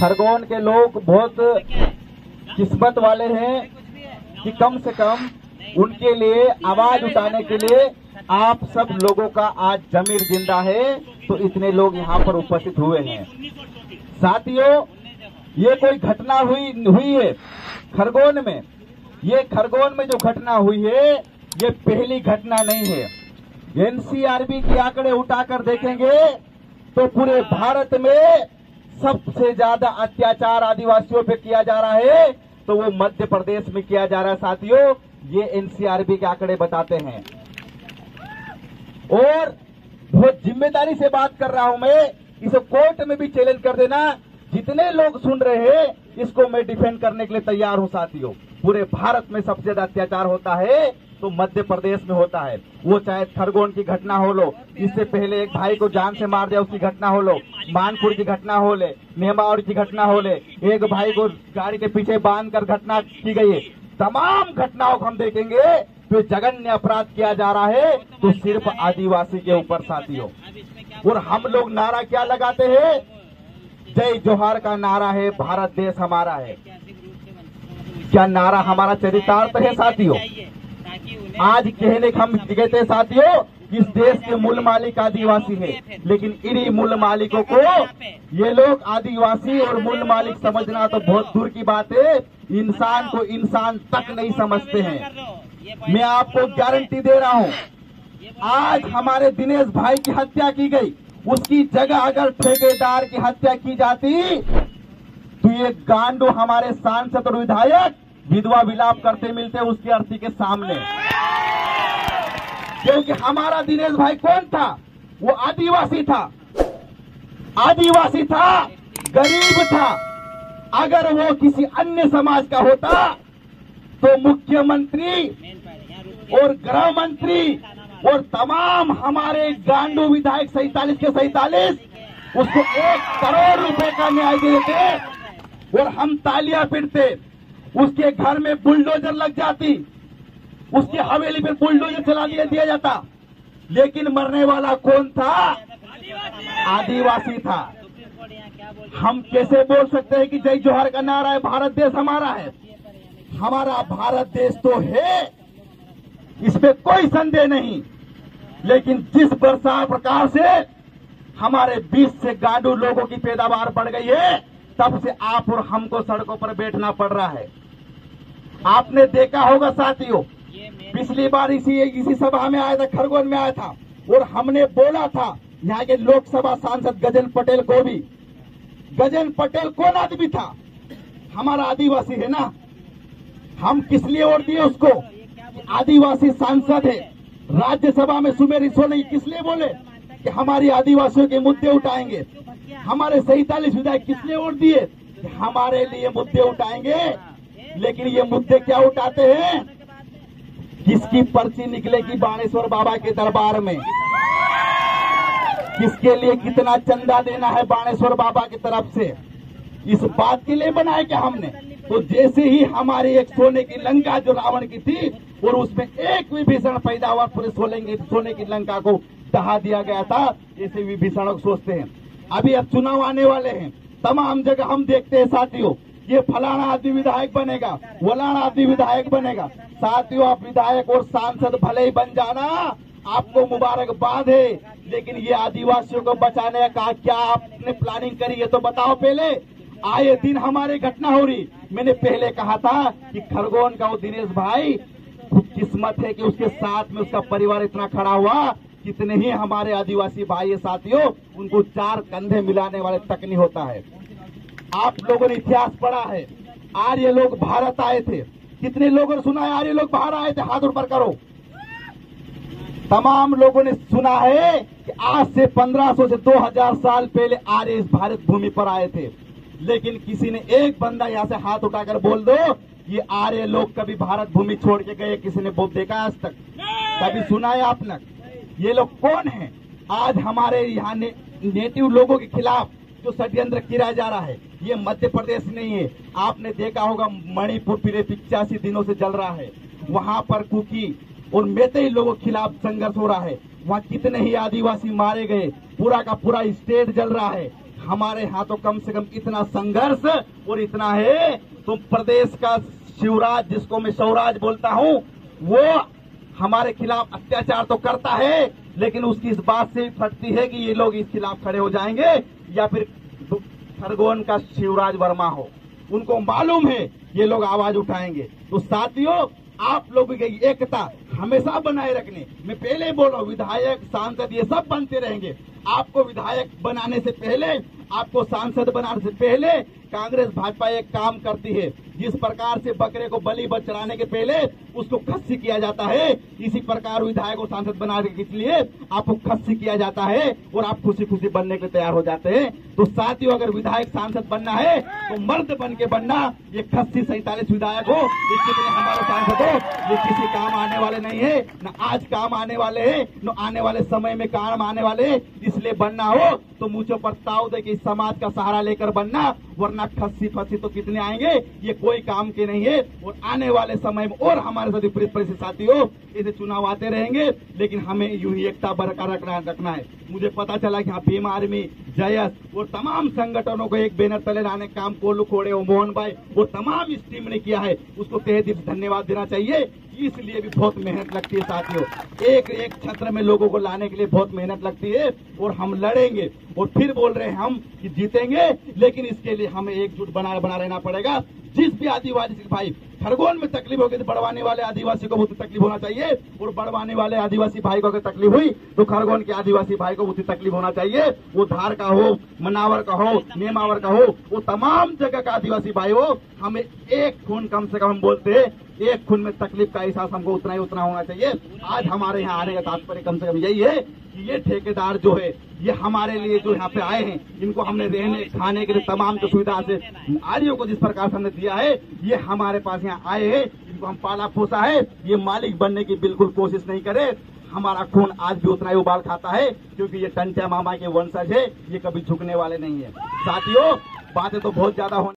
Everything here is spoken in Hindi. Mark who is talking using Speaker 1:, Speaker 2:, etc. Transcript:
Speaker 1: खरगोन के लोग बहुत किस्मत वाले हैं कि कम से कम उनके लिए आवाज उठाने के लिए आप सब लोगों का आज जमीर जिंदा है, तो इतने लोग यहाँ पर उपस्थित हुए हैं। साथियों, ये कोई घटना हुई है खरगोन में। ये खरगोन में जो घटना हुई है ये पहली घटना नहीं है। एनसीआरबी के आंकड़े उठाकर देखेंगे तो पूरे भारत में सबसे ज्यादा अत्याचार आदिवासियों पे किया जा रहा है तो वो मध्य प्रदेश में किया जा रहा है। साथियों, ये एनसीआरबी के आंकड़े बताते हैं और बहुत जिम्मेदारी से बात कर रहा हूं मैं। इसे कोर्ट में भी चैलेंज कर देना। जितने लोग सुन रहे हैं इसको मैं डिफेंड करने के लिए तैयार हूं। साथियों, पूरे भारत में सबसे ज्यादा अत्याचार होता है तो मध्य प्रदेश में होता है। वो चाहे खरगोन की घटना हो लो, इससे पहले एक भाई को जान से मार दिया उसकी घटना हो लो, मानपुर की घटना हो ले, नेमावर की घटना हो ले, एक भाई को गाड़ी के पीछे बांधकर घटना की गई है। तमाम घटनाओं को हम देखेंगे तो जघन्य अपराध किया जा रहा है तो सिर्फ आदिवासी के ऊपर। साथियों, और हम लोग नारा क्या लगाते हैं? जय जोहार का नारा है, भारत देश हमारा है। क्या नारा हमारा चरितार्थ है? साथियों, आज कहने हम कहते हैं साथियों, इस देश के मूल मालिक आदिवासी है, लेकिन इन्हीं मूल मालिकों को ये लोग आदिवासी और मूल मालिक समझना तो बहुत दूर की बात है। इंसान को इंसान तक नहीं समझते हैं। मैं आपको गारंटी दे रहा हूं, आज हमारे दिनेश भाई की हत्या की गई, उसकी जगह अगर ठेकेदार की हत्या की जाती तो ये गांडू हमारे सांसद और विधायक विधवा विलाप करते मिलते उसकी अर्थी के सामने। क्योंकि हमारा दिनेश भाई कौन था? वो आदिवासी था, आदिवासी था, गरीब था। अगर वो किसी अन्य समाज का होता तो मुख्यमंत्री और गृह मंत्री और तमाम हमारे गांडू विधायक 47 के 47 उसको 1 करोड़ रुपए का न्याय देते और हम तालियां पीटते। उसके घर में बुलडोजर लग जाती, उसकी हवेली पे बुलडोजर चला दिया जाता। लेकिन मरने वाला कौन था? आदिवासी था। हम कैसे बोल सकते हैं कि जय जोहार का नारा है, भारत देश हमारा है? हमारा भारत देश तो है, इसमें कोई संदेह नहीं। लेकिन जिस वर्षा प्रकार से हमारे बीच से गांडू लोगों की पैदावार बढ़ गई है, तब से आप और हमको सड़कों पर बैठना पड़ रहा है। आपने देखा होगा साथियों, पिछली बार इसी सभा में आया था, खरगोन में आया था और हमने बोला था यहाँ के लोकसभा सांसद गजेंद्र पटेल को भी। गजेंद्र पटेल कौन आदमी था? हमारा आदिवासी है ना। हम किस लिए वोट दिए उसको? आदिवासी सांसद है। राज्यसभा में सुमेर सोनी किस लिए बोले कि हमारी आदिवासियों के मुद्दे उठाएंगे? हमारे 47 विधायक किस लिए वोट दिए? हमारे लिए मुद्दे उठाएंगे। लेकिन ये मुद्दे क्या उठाते हैं? किसकी पर्ची निकलेगी बाणेश्वर बाबा के दरबार में, किसके लिए कितना चंदा देना है बाणेश्वर बाबा की तरफ से, इस बात के लिए बनाया क्या हमने? तो जैसे ही हमारी एक सोने की लंका जो रावण की थी और उसमें एक विभीषण पैदा हुआ, पूरे सोने की लंका को दहा दिया गया था, जैसे विभीषण सोचते हैं। अभी अब चुनाव आने वाले हैं, तमाम जगह हम देखते हैं साथियों, ये फलाना आदमी विधायक बनेगा, वलाना आदमी विधायक बनेगा। साथियों, आप विधायक और सांसद भले ही बन जाना, आपको मुबारकबाद है, लेकिन ये आदिवासियों को बचाने का क्या आपने प्लानिंग करी है तो बताओ पहले। आए दिन हमारे घटना हो रही। मैंने पहले कहा था कि खरगोन का वो दिनेश भाई किस्मत है कि उसके साथ में उसका परिवार इतना खड़ा हुआ। कितने ही हमारे आदिवासी भाई है साथियों, उनको 4 कंधे मिलाने वाले तक नहीं होता है। आप लोगों ने इतिहास पढ़ा है, आर्य लोग भारत आए थे। कितने लोगों ने सुना है आर्य लोग बाहर आए थे? हाथ ऊपर करो। तमाम लोगों ने सुना है कि आज से 1500 से 2000 साल पहले आर्य इस भारत भूमि पर आए थे। लेकिन किसी ने एक बंदा यहाँ से हाथ उठाकर बोल दो ये आर्य लोग कभी भारत भूमि छोड़ के गए? किसी ने देखा आज तक? कभी सुना है आपने? ये लोग कौन हैं? आज हमारे यहाँ नेटिव लोगों के खिलाफ जो षड्यंत्र किया जा रहा है, ये मध्य प्रदेश नहीं है। आपने देखा होगा मणिपुर पिछले 85 दिनों से जल रहा है। वहां पर कुकी और मेतई लोगों के खिलाफ संघर्ष हो रहा है। वहाँ कितने ही आदिवासी मारे गए, पूरा का पूरा स्टेट जल रहा है। हमारे यहाँ तो कम से कम इतना संघर्ष और इतना है, तो प्रदेश का शिवराज, जिसको मैं स्वराज बोलता हूँ, वो हमारे खिलाफ अत्याचार तो करता है, लेकिन उसकी इस बात से फटती है कि ये लोग इस खिलाफ खड़े हो जाएंगे या फिर खरगोन का शिवराज वर्मा हो, उनको मालूम है ये लोग आवाज उठाएंगे। तो साथियों, आप लोगों की एकता हमेशा बनाए रखने, मैं पहले ही बोल रहा हूँ, विधायक सांसद ये सब बनते रहेंगे। आपको विधायक बनाने से पहले, आपको सांसद बनाने से पहले कांग्रेस भाजपा एक काम करती है, जिस प्रकार से बकरे को बलि चढ़ाने के पहले उसको खस्सी किया जाता है, इसी प्रकार विधायक को सांसद बनाने के लिए आपको खस्सी किया जाता है और आप खुशी खुशी बनने के लिए तैयार हो जाते हैं। तो साथियों, अगर विधायक सांसद बनना है तो मर्द बन के बनना। ये खस्सी 47 विधायक हो, ये कितने हमारे सांसद हो, ये किसी काम आने वाले नहीं है, न आज काम आने वाले हैं, न आने वाले समय में काम आने वाले हैं। इसलिए बनना हो तो मुझे पर ताव दे कि समाज का सहारा लेकर बनना, वरना खस्सी फस्सी तो कितने आएंगे, ये कोई काम के नहीं है। और आने वाले समय में और हमारे साथ विपरीत परिस्थिति साथियों, ऐसे चुनाव आते रहेंगे, लेकिन हमें यूं ही एकता बरकरार रखना है। मुझे पता चला कि हाँ भीम आर्मी, जयस और तमाम संगठनों को एक बैनर तले लाने का काम कोल्लू खोड़े मोहन भाई वो तमाम इस टीम ने किया है, उसको तहे दिल से धन्यवाद देना चाहिए। इसलिए भी बहुत मेहनत लगती है साथियों, एक एक क्षेत्र में लोगों को लाने के लिए बहुत मेहनत लगती है और हम लड़ेंगे। और फिर बोल रहे हैं हम कि जीतेंगे, लेकिन इसके लिए हमें एकजुट बना रहना पड़ेगा। जिस भी आदिवासी भाई खरगोन में तकलीफ होगी तो बड़वानी वाले आदिवासी को उतनी तकलीफ होना चाहिए, और बड़वानी वाले आदिवासी भाई को अगर तकलीफ हुई तो खरगोन के आदिवासी भाई को उतनी तकलीफ होना चाहिए। वो धार का हो, मनावर का हो, नेमावर का हो, वो तमाम जगह का आदिवासी भाई हो, हमें एक खून, कम से कम हम बोलते हैं एक खून में तकलीफ का एहसास हमको उतना ही उतना होना चाहिए। आज हमारे यहाँ आने का तात्पर्य कम से कम यही है कि ये ठेकेदार जो है, ये हमारे लिए जो यहाँ पे आए हैं, इनको हमने रहने खाने के लिए तमाम जो सुविधा से आर्यों को जिस प्रकार से हमने दिया है, ये हमारे पास यहाँ आए हैं, इनको हम पाला पोसा है। ये मालिक बनने की बिल्कुल कोशिश नहीं करे। हमारा खून आज भी उतना ही उबाल खाता है, क्योंकि ये टंचा मामा के वंशज है, ये कभी झुकने वाले नहीं है। साथियों, बातें तो बहुत ज्यादा होने